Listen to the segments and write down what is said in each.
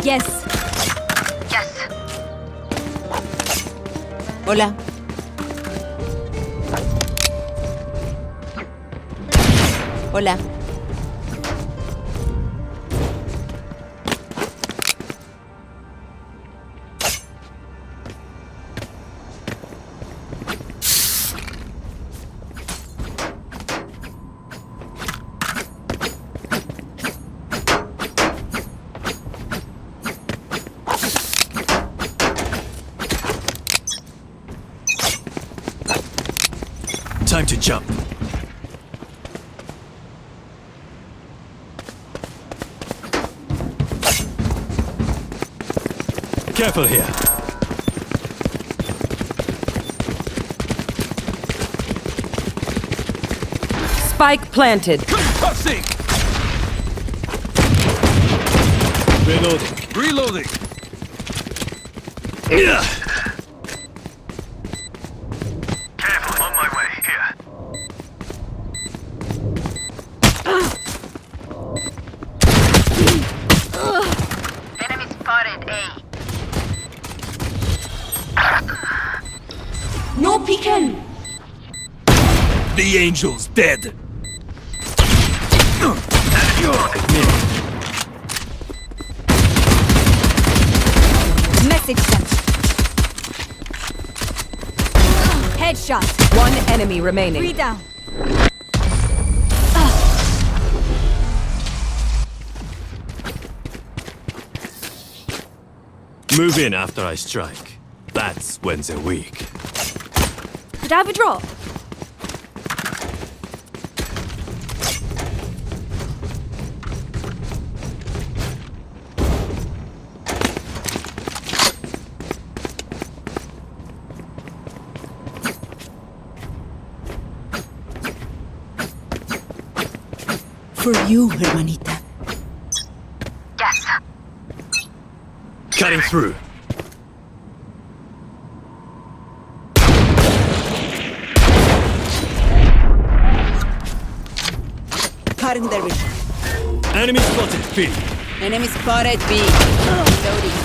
Yes. Yes. Hola. Hola. Time to jump. Careful here. Spike planted. Concussing! Reloading. Reloading. Careful, on my way. Here. Enemy spotted A. No peeking. The angel's dead. Message sent. Headshot. One enemy remaining. 3 down. Move in after I strike. That's when they're weak. Did I have a drop? For you, hermanita. Yes. Cutting through. Cutting their vision. Enemy spotted. B. Enemy spotted B. Loading.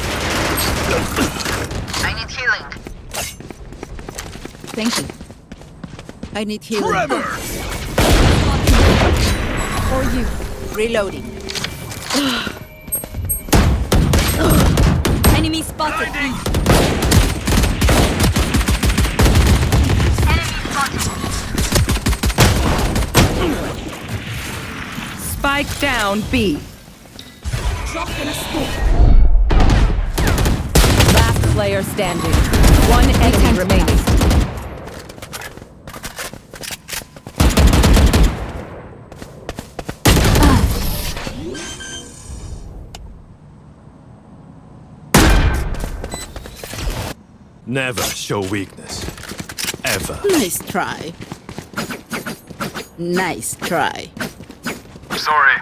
I need healing. Thank you. I need healing. Trevor! Or you. Reloading. Enemy spotted. Enemy spotted. Spike down B. Last player standing. One enemy remaining. Never show weakness. Ever. Nice try. Nice try. Sorry.